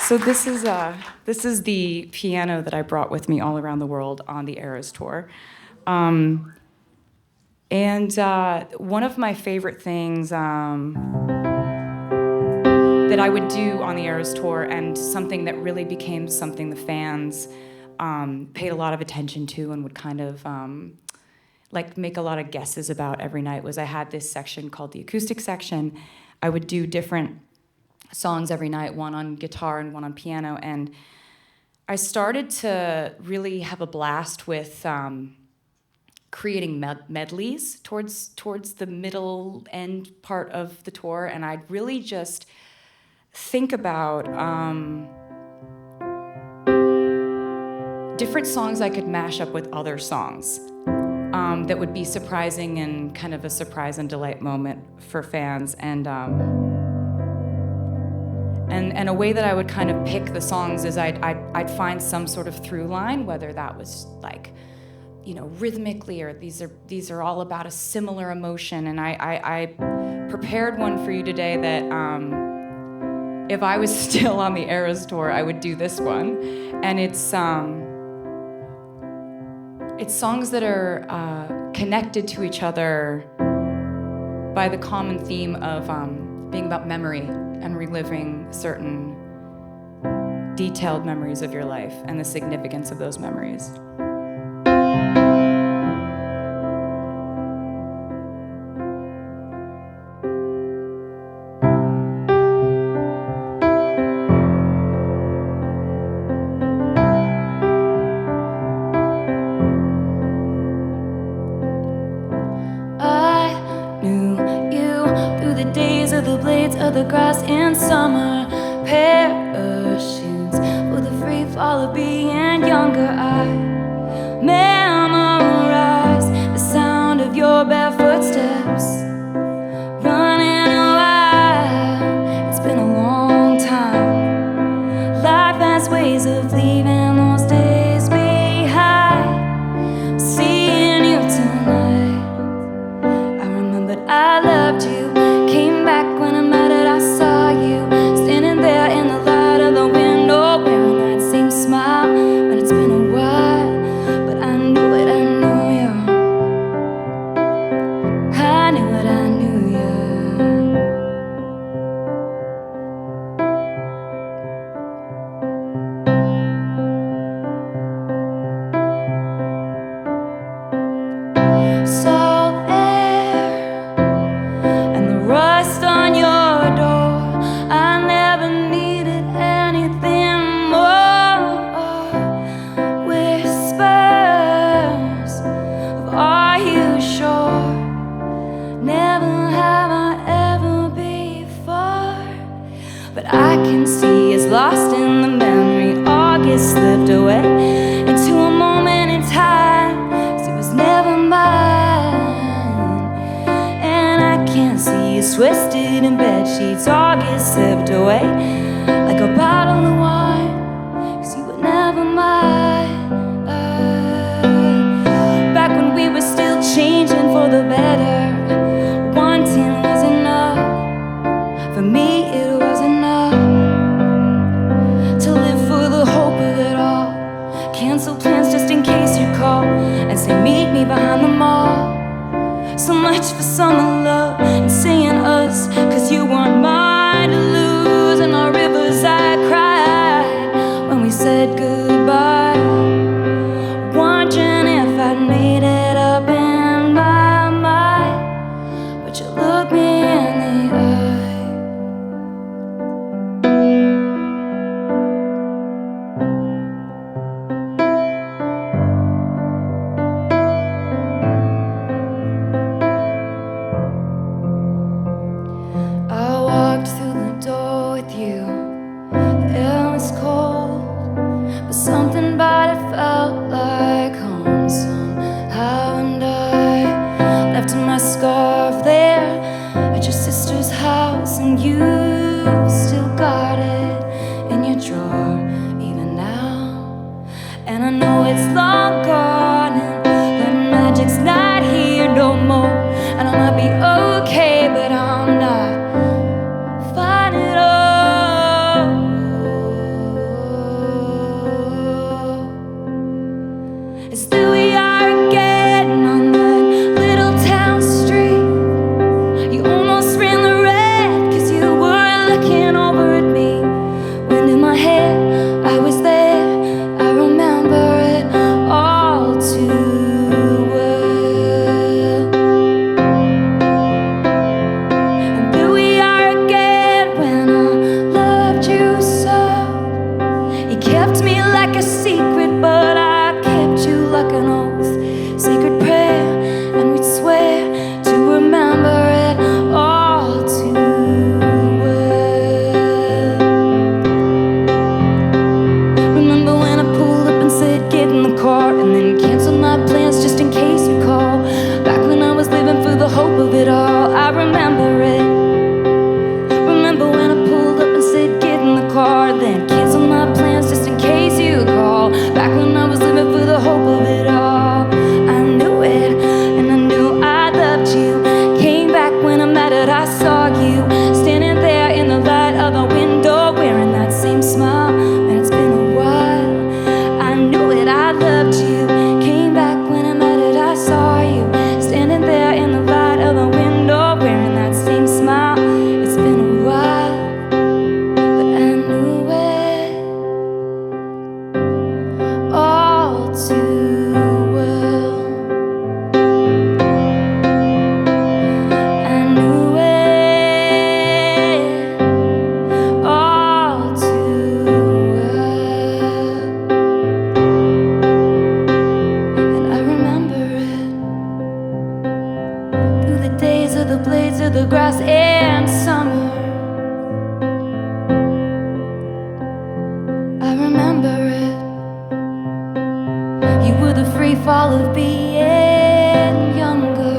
So this is the piano that I brought with me all around the world on the Eras tour. And one of my favorite things that I would do on the Eras tour, and something that really became something the fans paid a lot of attention to and would kind of like make a lot of guesses about every night, was I had this section called the acoustic section. I would do different songs every night, one on guitar and one on piano, and I started to really have a blast with creating medleys towards the middle end part of the tour, and I'd really just think about different songs I could mash up with other songs that would be surprising and kind of a surprise and delight moment for fans, and a way that I would kind of pick the songs is I'd find some sort of through line, whether that was like, you know, rhythmically, or these are all about a similar emotion. And I prepared one for you today that if I was still on the Eras tour, I would do this one. And it's songs that are connected to each other by the common theme of being about memory and reliving certain detailed memories of your life and the significance of those memories. Of the grass in summer, parachutes for the free fall of being younger. I memorize the sound of your bare footsteps running a while. It's been a long time. Life has ways of leaving those days behind. Seeing you tonight, I remembered I loved you. Came back when I met it, I saw you standing there in the light of the window, wearing that same smile. But it's been a while, but I knew it, I knew you. I knew it, I knew you. Salt air and the rust on your door. I never needed anything more. Whispers of, are you sure? Never have I ever before. But I can see it's lost in the memory. August slipped away into a moment in time. 'Cause it was never mine. And I can't see it's twisted in bed sheets. August slipped away like a bottle of wine. 'Cause you were never mine. Back when we were still changing for the better, wanting was enough. For me it was enough to live for the hope of it all. Cancel plans just in case you call and say meet me behind the mall. So much for summer love and saying us, 'cause you weren't mine to lose. And our rivers I cried when we said goodbye, wondering if I'd made it up in my mind. But you looked me in the eye. I walked through the door with you. The air was cold, but something about it felt like home somehow. And I left my scarf there at your sister's house, and you still got it in your drawer even now. And I know it's long gone and the magic's not here no more. And I might be okay, but I'm not fine at all. the days of the blades of the grass and summer. I remember it. You were the free fall of being younger.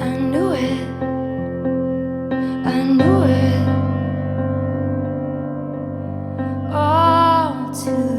I knew it. I knew it all too